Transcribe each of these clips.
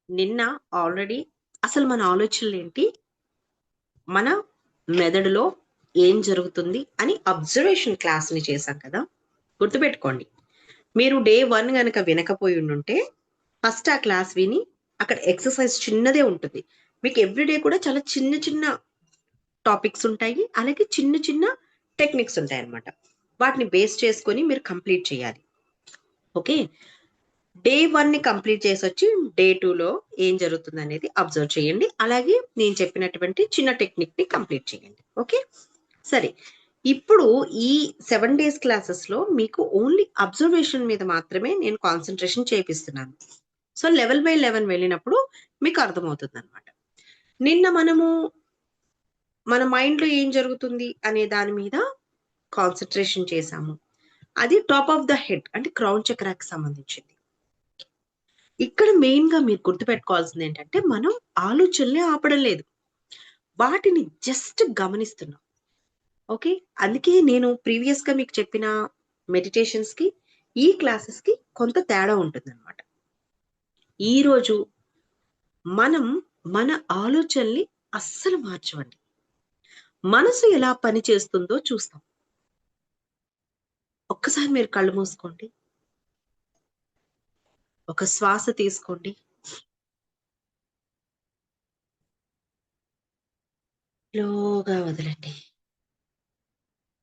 నిన్న ఆల్రెడీ అసలు మన ఆలోచనలేంటి? మన మెదడులో ఏం జరుగుతుంది అని అబ్జర్వేషన్ క్లాస్‌ని చేశాం కదా! గుర్తుపెట్టుకోండి. మీరు డే 1 గనక వినకపోయి ఉండుంటే, ఫస్ట్ ఆ క్లాస్ విని, అక్కడ ఎక్సర్‌సైజ్ చిన్నదే ఉంటుంది. మీకు ఎవ్రీ డే కూడా చాలా చిన్న చిన్న టాపిక్స్ ఉంటాయి. అలాగే చిన్న చిన్న టెక్నిక్స్ ఉంటాయన్నమాట. వాటిని బేస్ చేసుకొని మీరు కంప్లీట్ చేయాలి. ఓకే. డే 1ని కంప్లీట్ చేసొచ్చి, డే 2లో ఏం జరుగుతుందనేది అబ్జర్వ్ చేయండి. అలాగే నేను చెప్పినటువంటి చిన్న టెక్నిక్‌ని కంప్లీట్ చేయండి. ఓకే. సరే. ఇప్పుడు ఈ 7 డేస్ క్లాసెస్‌లో మీకు ఓన్లీ అబ్జర్వేషన్ మీద మాత్రమే నేను కాన్సంట్రేషన్ చేపిస్తున్నాను. సో, లెవెల్ బై లెవెల్ వెళ్ళినప్పుడు మీకు అర్థమవుతుందనమాట. నిన్న మనము మన మైండ్‌లో ఏం జరుగుతుంది అనే దాని మీద కాన్సంట్రేషన్ చేశాము. అది టాప్ ఆఫ్ ద హెడ్ అంటే క్రౌన్ చక్రాకి సంబంధించింది. ఇక్కడ మెయిన్‌గా మీరు గుర్తుపెట్టుకోవాల్సిందేంటంటే, మనం ఆలోచనలే ఆపడం లేదు. వాటిని జస్ట్ గమనిస్తున్నాం. ఓకే. అందుకే నేను ప్రీవియస్‌గా మీకు చెప్పిన మెడిటేషన్స్‌కి, ఈ క్లాసెస్‌కి కొంత తేడా ఉంటుందనమాట. ఈరోజు మనం మన ఆలోచనల్ని అస్సలు మార్చమండి. మనసు ఎలా పనిచేస్తుందో చూస్తాం. ఒక్కసారి మీరు కళ్ళు మూసుకోండి. ఒక శ్వాస తీసుకోండి. స్లోగా వదలండి.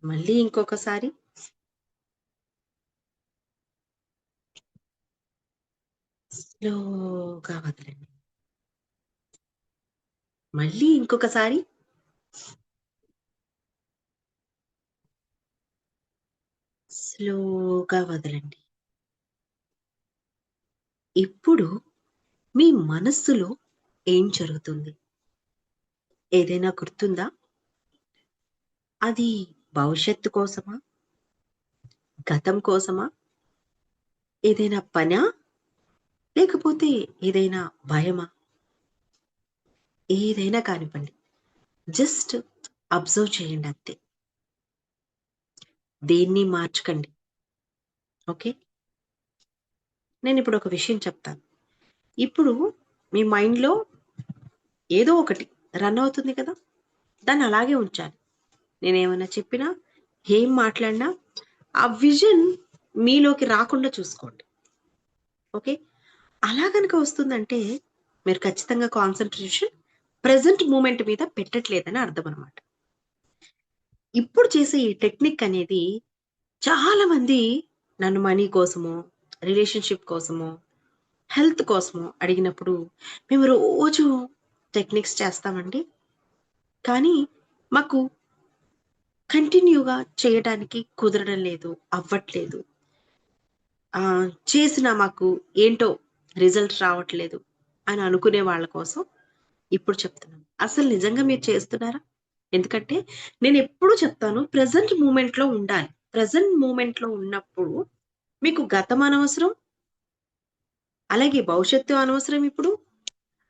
మళ్ళీ ఇంకొకసారి స్లోగా వదలండి. మళ్ళీ ఇంకొకసారి స్లోగా వదలండి. ఇప్పుడు మీ మనస్సులో ఏం జరుగుతుంది? ఏదైనా గుర్తుందా? అది భవిష్యత్తు కోసమా? గతం కోసమా? ఏదైనా పనా? లేకపోతే ఏదైనా భయమా? ఏదైనా కానివ్వండి. జస్ట్ అబ్జర్వ్ చేయండి అంతే. దేన్ని మార్చకండి. ఓకే. నేనిప్పుడు ఒక విషయం చెప్తాను. ఇప్పుడు మీ మైండ్‌లో ఏదో ఒకటి రన్ అవుతుంది కదా! దాన్ని అలాగే ఉంచాలి. నేనేమన్నా చెప్పినా, ఏం మాట్లాడినా ఆ విజన్ మీలోకి రాకుండా చూసుకోండి. ఓకే. అలా గనక వస్తుందంటే మీరు ఖచ్చితంగా కాన్సంట్రేషన్ ప్రెజెంట్ మూమెంట్ మీద పెట్టట్లేదని అర్థమనమాట. ఇప్పుడు చేసే ఈ టెక్నిక్ అనేది చాలా మంది నన్ను మనీ కోసమో, రిలేషన్‌షిప్ కోసమో, హెల్త్ కోసమో అడిగినప్పుడు మేము రోజు టెక్నిక్స్ చేస్తామండి. కానీ మాకు కంటిన్యూగా చేయటానికి కుదరడం లేదు, అవ్వట్లేదు. చేసినా మాకు ఏంటో రిజల్ట్ రావట్లేదు అని అనుకునే వాళ్ళ కోసం ఇప్పుడు చెప్తున్నాను. అసలు నిజంగా మీరు చేస్తున్నారా? ఎందుకంటే నేనెప్పుడూ చెప్తాను ప్రెజెంట్ మూమెంట్‌లో ఉండాలి. ప్రెజెంట్ మూమెంట్‌లో ఉన్నప్పుడు మీకు గతం అనవసరం, అలాగే భవిష్యత్తు అనవసరం ఇప్పుడు.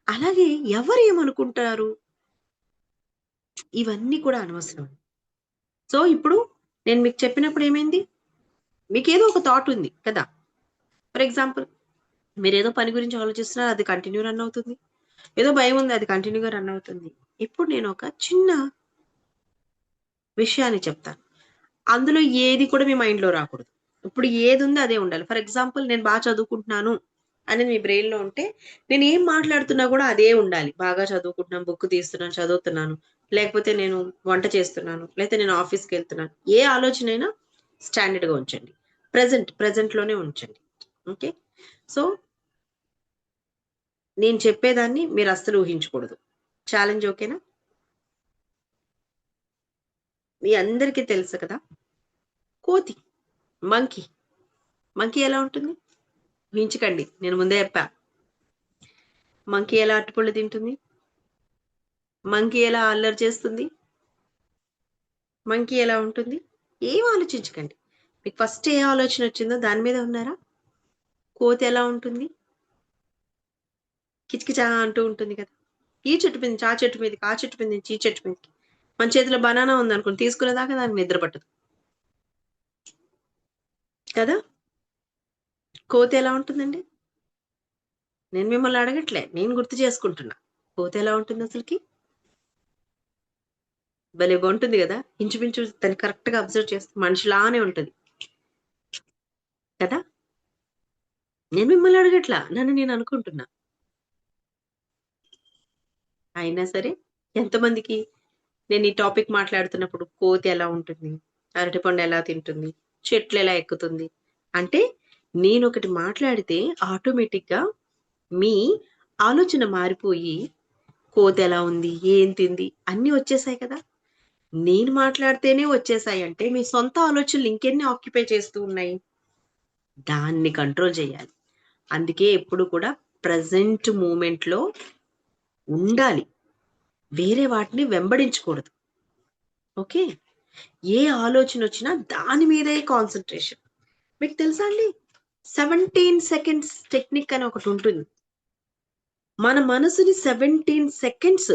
అలాగే ఎవరేమనుకుంటారు? ఇవన్నీ కూడా అనవసరం. సో, ఇప్పుడు నేను మీకు చెప్పినప్పుడు ఏమైంది? మీకేదో ఒక థాట్ ఉంది కదా! ఫర్ ఎగ్జాంపుల్ మీరేదో పని గురించి ఆలోచిస్తున్నారు అది కంటిన్యూ రన్ అవుతుంది. ఏదో భయముంది అది కంటిన్యూ‌గా రన్ అవుతుంది. ఇప్పుడు నేనొక చిన్న విషయాన్ని చెప్తాను. అందులో ఏది కూడా మీ మైండ్‌లో రాకూడదు. ఇప్పుడు ఏదుందో అదే ఉండాలి. ఫర్ ఎగ్జాంపుల్ నేను చదువుకుంటున్నాను అనేది మీ బ్రెయిన్‌లో ఉంటే, నేనేం మాట్లాడుతున్నా గూడా అదే ఉండాలి. బాగా చదువుకుంటున్నాను, బుక్ తీస్తున్నాను, చదువుతున్నాను. లేకపోతే నేను వంట చేస్తున్నాను. లేతే నేను ఆఫీస్‌కెళ్తున్నాను. ఏ ఆలోచనైనా స్టాండర్డ్‌గా ఉంచండి. ప్రెజెంట్‌లోనే ఉంచండి. ఓకే. సో, నేను చెప్పేదాన్ని మీరస్సలు ఊహించకూడదు. ఛాలెంజ్ ఓకేనా? మీ అందరికీ తెలుసు కదా! కోతి, మంకీ. మంకీ ఎలా ఉంటుంది? ఊహించకండి. నేను ముందే చెప్పా. మంకీ ఎలా అరటిపళ్ళు తింటుంది? మంకీ ఎలా అల్లరి చేస్తుంది? మంకీ ఎలా ఉంటుంది? ఏం ఆలోచించకండి. మీకు ఫస్ట్ ఏ ఆలోచనొచ్చిందో దాని మీద ఉన్నారా? కోతి ఎలా ఉంటుంది? కిచకిచా అంటూ ఉంటుంది కదా! ఈ చెట్టు మీద నుంచి ఆ చెట్టు మీదకి, ఆ చెట్టు మీద నుంచి ఈ చెట్టు మీదకి. మన చేతిలో బనానా ఉందనుకోండి తీసుకునేదాకా దానికి నిద్ర పట్టదు. కదా! కోతి ఎలా ఉంటుందండి? నేను మిమ్మల్ని అడగట్లే, నేను గుర్తు చేసుకుంటున్నా. కోతి ఎలా ఉంటుంది అసలుకి? భలే బాగుంటుంది కదా, ఇంచుమించు దాన్ని కరెక్ట్ గా అబ్జర్వ్ చేస్తే మనిషిలానే ఉంటుంది కదా. నేను మిమ్మల్ని అడగట్లా, నన్ను నేను అనుకుంటున్నా. అయినా సరే ఎంతమందికి నేను ఈ టాపిక్ మాట్లాడుతున్నప్పుడు కోతి ఎలా ఉంటుంది, అరటిపండు ఎలా తింటుంది, చెట్లు ఎలా ఎక్కుతుంది అంటే, నేను ఒకటి మాట్లాడితే ఆటోమేటిక్ గా మీ ఆలోచన మారిపోయి కోతి ఎలా ఉంది, ఏం తింది అన్ని వచ్చేసాయి కదా. నేను మాట్లాడితేనే వచ్చేసాయి అంటే మీ సొంత ఆలోచనలు ఇంకెన్ని ఆక్యుపై చేస్తూ ఉన్నాయి. దాన్ని కంట్రోల్ చేయాలి. అందుకే ఎప్పుడు కూడా ప్రజెంట్ మూమెంట్ లో ఉండాలి, వేరే వాటిని వెంబడించకూడదు. ఓకే, ఏ ఆలోచన వచ్చినా దాని మీదే కాన్సన్ట్రేషన్. మీకు తెలుసా అండి, 17 సెకండ్స్ టెక్నిక్ అని ఒకటి ఉంటుంది. మన మనసుని 17 సెకండ్స్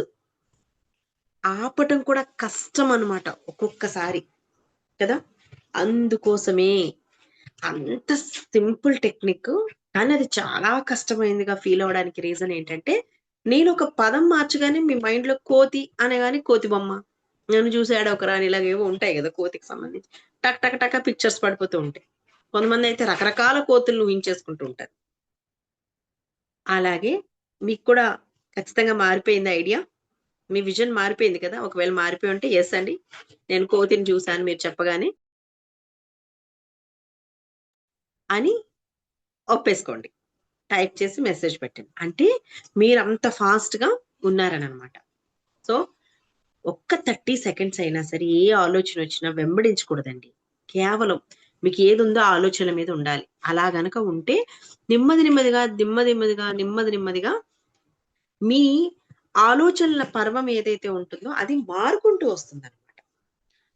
ఆపటం కూడా కష్టం అన్నమాట ఒక్కొక్కసారి కదా. అందుకోసమే అంత సింపుల్ టెక్నిక్, కానీ అది చాలా కష్టమైందిగా ఫీల్ అవడానికి రీజన్ ఏంటంటే, నేను ఒక పదం మార్చగానే మీ మైండ్ లో కోతి అనగానే కోతి బొమ్మ, నన్ను చూసాడు ఒక రాని, ఇలాగేవో ఉంటాయి కదా కోతికి సంబంధించి, టక్ టక్ టక్ పిక్చర్స్ పడిపోతూ ఉంటాయి. కొంతమంది అయితే రకరకాల కోతులను ఊహించేసుకుంటూ ఉంటారు. అలాగే మీకు కూడా ఖచ్చితంగా మారిపోయింది ఐడియా, మీ విజన్ మారిపోయింది కదా. ఒకవేళ మారిపోయి ఉంటే ఎస్ అండి, నేను కోతిని చూశాను మీరు చెప్పగానే అని ఒప్పేసుకోండి. టైప్ చేసి మెసేజ్ పెట్టండి, అంటే మీరు అంత ఫాస్ట్ గా ఉన్నారని అనమాట. సో ఒక్క 30 సెకండ్స్ అయినా సరే ఏ ఆలోచన వచ్చినా వెంబడించకూడదండి. కేవలం మీకు ఏది ఉందో ఆ ఆలోచన మీద ఉండాలి. అలా గనక ఉంటే నెమ్మదిగా మీ ఆలోచనల పర్వం ఏదైతే ఉంటుందో అది మారుకుంటూ వస్తుంది అనమాట.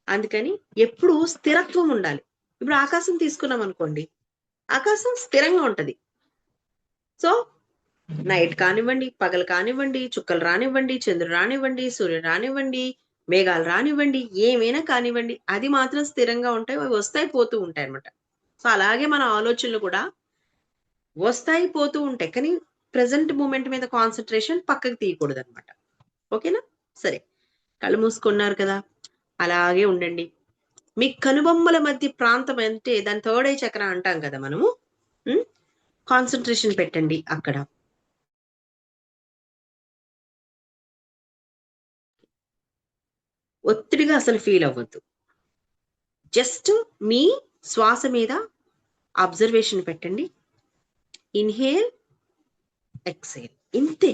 అందుకని ఎప్పుడు స్థిరత్వం ఉండాలి. ఇప్పుడు ఆకాశం తీసుకున్నాం అనుకోండి, ఆకాశం స్థిరంగా ఉంటది. సో నైట్ కానివ్వండి, పగలు కానివ్వండి, చుక్కలు రానివ్వండి, చంద్రుడు రానివ్వండి, సూర్యుడు రానివ్వండి, మేఘాలు రానివ్వండి, ఏమైనా కానివ్వండి, అది మాత్రం స్థిరంగా ఉంటాయి. అవి వస్తాయి పోతూ ఉంటాయి అనమాట. సో అలాగే మన ఆలోచనలు కూడా వస్తాయి పోతూ ఉంటాయి, కానీ ప్రజెంట్ మూమెంట్ మీద కాన్సన్ట్రేషన్ పక్కకి తీయకూడదు అనమాట. ఓకేనా? సరే, కళ్ళు మూసుకున్నారు కదా, అలాగే ఉండండి. మీ కనుబొమ్మల మధ్య ప్రాంతం అంటే దాని థర్డ్ ఐ చక్ర అంటాం కదా మనము. కాన్సన్ట్రేషన్ పెట్టండి అక్కడ. ఒత్తిడిగా అసలు ఫీల్ అవ్వద్దు. జస్ట్ మీ శ్వాస మీద అబ్జర్వేషన్ పెట్టండి. ఇన్హేల్, ఎక్సేల్, ఇంతే,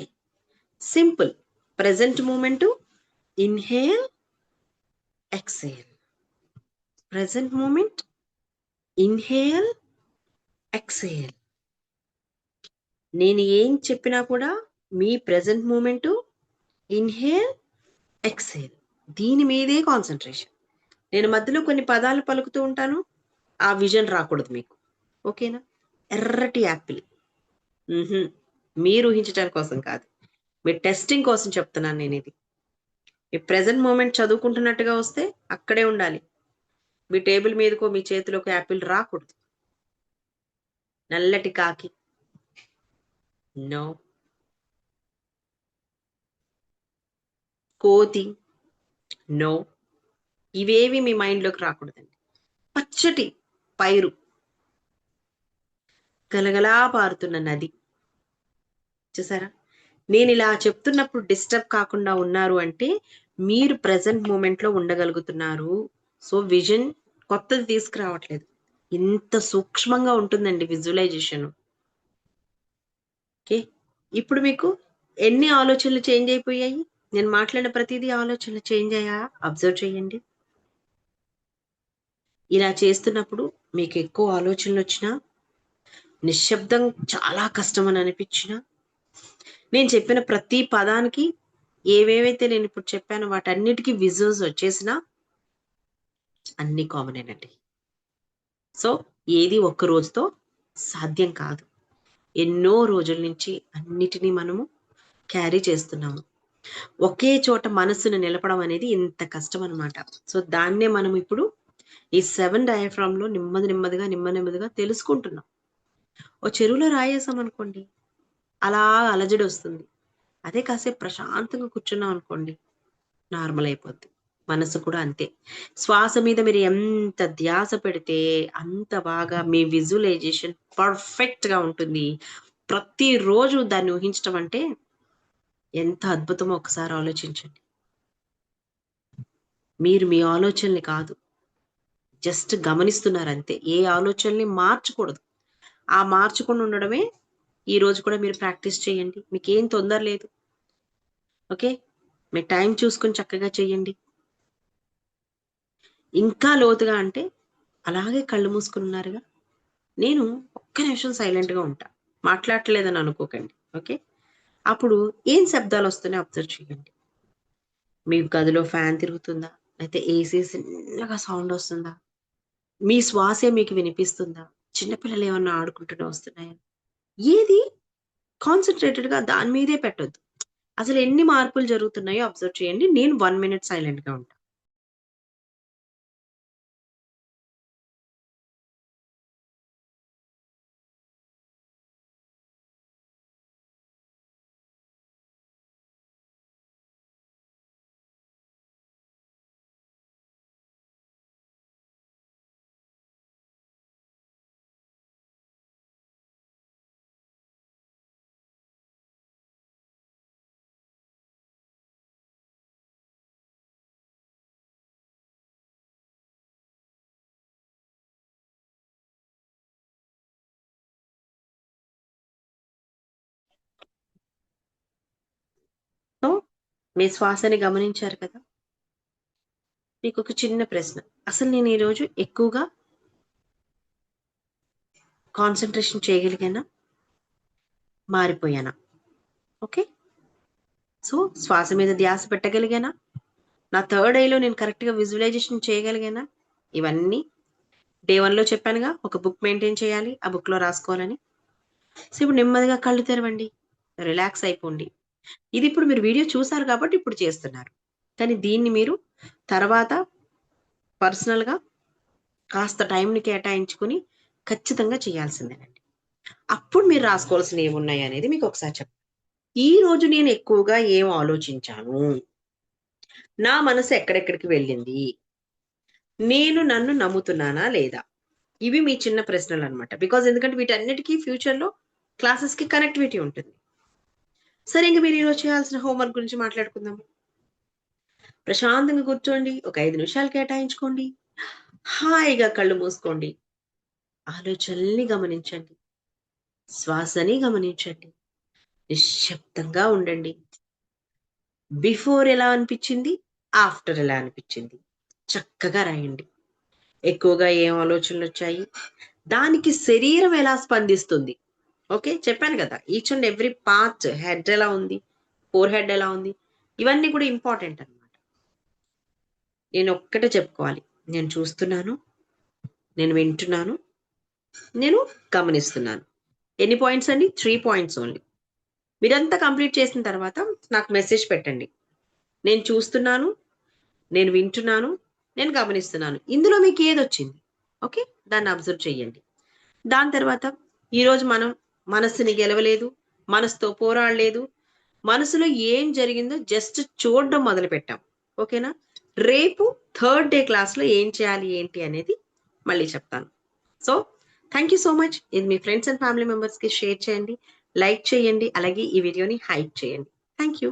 simple. Present moment, inhale, exhale, present moment, inhale, exhale. నేను ఏం చెప్పినా కూడా మీ ప్రెసెంట్ మూమెంట్, ఇన్హేల్, ఎక్సేల్, దీని మీదే కాన్సన్ట్రేషన్. నేను మధ్యలో కొన్ని పదాలు పలుకుతూ ఉంటాను, ఆ విజన్ రాకూడదు మీకు. ఓకేనా? ఎర్రటి యాపిల్, మీరు ఊహించడం కోసం కాదు, మీ టెస్టింగ్ కోసం చెప్తున్నాను నేను ఇది. మీ ప్రెసెంట్ మూమెంట్ చదువుకుంటున్నట్టుగా వస్తే అక్కడే ఉండాలి. మీ టేబుల్ మీదకో మీ చేతిలోకి యాపిల్ రాకూడదు. నల్లటి కాకి, నో. కోతి, నో. ఇవేవి మీ మైండ్లోకి రాకూడదండి. పచ్చటి పైరు, గలగలా పారుతున్న నది, చూసారా? నేను ఇలా చెప్తున్నప్పుడు డిస్టర్బ్ కాకుండా ఉన్నారు అంటే మీరు ప్రెసెంట్ మూమెంట్ లో ఉండగలుగుతున్నారు. సో విజన్ కొత్తది తీసుకురావట్లేదు. ఇంత సూక్ష్మంగా ఉంటుందండి విజువలైజేషన్. ఓకే, ఇప్పుడు మీకు ఎన్ని ఆలోచనలు చేంజ్ అయిపోయాయి? నేను మాట్లాడిన ప్రతిదీ ఆలోచనలు చేంజ్ అయ్యా, అబ్జర్వ్ చేయండి. ఇలా చేస్తున్నప్పుడు మీకు ఎక్కువ ఆలోచనలు వచ్చినా, నిశ్శబ్దం చాలా కష్టం అని అనిపించినా, నేను చెప్పిన ప్రతి పదానికి ఏవేవైతే నేను ఇప్పుడు చెప్పానో వాటన్నిటికీ విజువల్స్ వచ్చేసినా అన్ని కామనేనండి. సో ఏది ఒక్క రోజుతో సాధ్యం కాదు. ఎన్నో రోజుల నుంచి అన్నిటినీ మనము క్యారీ చేస్తున్నాము. ఒకే చోట మనస్సును నిలపడం అనేది ఇంత కష్టం అనమాట. సో దాన్నే మనం ఇప్పుడు ఈ 7 డయాఫ్రామ్ లో నెమ్మదిగా తెలుసుకుంటున్నాం. ఓ చెరువులో రాయేసాం అనుకోండి, అలా అలజడి వస్తుంది. అదే కాసేపు ప్రశాంతంగా కూర్చున్నాం అనుకోండి, నార్మల్ అయిపోద్ది. మనసు కూడా అంతే. శ్వాస మీద మీరు ఎంత ధ్యాస పెడితే అంత బాగా మీ విజువలైజేషన్ పర్ఫెక్ట్‌గా ఉంటుంది. ప్రతిరోజు దాన్ని ఊహించటం అంటే ఎంత అద్భుతమో ఒకసారి ఆలోచించండి. మీరు మీ ఆలోచనలు కాదు, జస్ట్ గమనిస్తున్నారంతే. ఏ ఆలోచనని మార్చకూడదు. ఆ మార్చకుండా ఉండడమే ఈరోజు కూడా మీరు ప్రాక్టీస్ చేయండి. మీకేం తొందర లేదు. ఓకే. మీ టైం చూసుకొని చక్కగా చేయండి. ఇంకా లోతుగా అంటే అలాగే కళ్ళు మూసుకొని ఉన్నారుగా. నేను ఒక్క నిమిషం సైలెంట్‌గా ఉంటా. మాట్లాడట్లేదని అనుకోకండి. ఓకే. అప్పుడు ఏం శబ్దాలు వస్తున్నాయో అబ్జర్వ్ చేయండి. మీ గదిలో ఫ్యాన్ తిరుగుతుందా? లేతే ఏసీ చిన్నగా సౌండ్ వస్తుందా? మీ శ్వాసే మీకు వినిపిస్తుందా? చిన్న పిల్లలు ఏమన్నా ఆడుకుంటూనే వస్తున్నాయా? ఏది కాన్సంట్రేటెడ్‌గా దాని మీదే పెట్టొద్దు. అసలు ఎన్ని మార్పులు జరుగుతున్నాయో అబ్జర్వ్ చేయండి. నేను 1 మినిట్ సైలెంట్‌గా ఉంటా. సో, మీ శ్వాసని గమనించారు కదా! మీకొక చిన్న ప్రశ్న. అసలు నేను ఈరోజు ఎక్కువగా కాన్సంట్రేషన్ చేయగలిగానా? మారిపోయానా? ఓకే. సో, శ్వాస మీద ధ్యాస పెట్టగలిగానా? నా థర్డ్ ఐలో నేను కరెక్ట్‌గా విజువలైజేషన్ చేయగలిగానా? ఇవన్నీ డే 1లో చెప్పానుగా, ఒక బుక్ మెయింటైన్ చేయాలి. ఆ బుక్‌లో రాసుకోవాలని. సో, ఇప్పుడు నెమ్మదిగా కళ్ళు తెరవండి. రిలాక్స్ అయిపోండి. ఇది ఇప్పుడు మీరు వీడియో చూసారు కాబట్టి ఇప్పుడు చేస్తున్నారు. కానీ దీన్ని మీరు తర్వాత పర్సనల్‌గా కాస్త టైంని కేటాయించుకొని ఖచ్చితంగా చేయాల్సిందేనండి. అప్పుడు మీరు రాసుకోవాల్సినవి ఏమున్నాయనేది మీకొకసారి చెప్తాను. ఈరోజు నేను ఎక్కువగా ఏం ఆలోచించాను? నా మనసు ఎక్కడెక్కడికి వెళ్ళింది? నేను నన్ను నమ్ముతున్నానా లేదా? ఇవి మీ చిన్న ప్రశ్నలనమాట. ఎందుకంటే వీటన్నిటికి ఫ్యూచర్‌లో క్లాసెస్‌కి కనెక్టివిటీ ఉంటుంది. సరే ఇంక మీరు ఈరోజు చేయాల్సిన హోంవర్క్ గురించి మాట్లాడుకుందాం. ప్రశాంతంగా కూర్చోండి. ఒక 5 నిమిషాలు కేటాయించుకోండి. హాయిగా కళ్ళు మూసుకోండి. ఆలోచనల్ని గమనించండి. శ్వాసని గమనించండి. నిశ్శబ్దంగా ఉండండి. బిఫోర్ ఎలా అనిపిచ్చింది? ఆఫ్టర్ ఎలా అనిపిచ్చింది? చక్కగా రాయండి. ఎక్కువగా ఏం ఆలోచనలొచ్చాయి? దానికి శరీరం ఎలా స్పందిస్తుంది? ఓకే. చెప్పాను గదా! Each and every part head ఎలా ఉంది? ఫోర్ హెడ్ ఎలా ఉంది? ఇవన్నీ కూడా ఇంపార్టెంట్ అన్నమాట. నేనొక్కటే చెప్పుకోవాలి. నేను చూస్తున్నాను. నేను వింటున్నాను. నేను గమనిస్తున్నాను. ఎన్ని పాయింట్స్ అండి? 3 పాయింట్స్ ఓన్లీ. మీరంతా కంప్లీట్ చేసిన తర్వాత నాకు మెసేజ్ పెట్టండి. నేను చూస్తున్నాను, నేను వింటున్నాను, నేను గమనిస్తున్నాను. ఇందులో మీకేదొచ్చింది? ఓకే. దాన్ని అబ్జర్వ్ చేయండి. దాని తర్వాత ఈరోజు మనం మనస్సుని గెలవలేదు, మనసుతో పోరాడలేదు, మనసులో ఏం జరిగిందో జస్ట్ చూడడం మొదలుపెట్టాం. ఓకేనా? రేపు థర్డ్ డే క్లాస్‌లో ఏం చేయాలి, ఏంటి అనేది మళ్ళీ చెప్తాను. So, thank you so much. ఇది మీ ఫ్రెండ్స్ అండ్ ఫ్యామిలీ మెంబర్స్‌కి షేర్ చేయండి, లైక్ చేయండి. అలాగే ఈ వీడియోని హైప్ చేయండి. Thank you.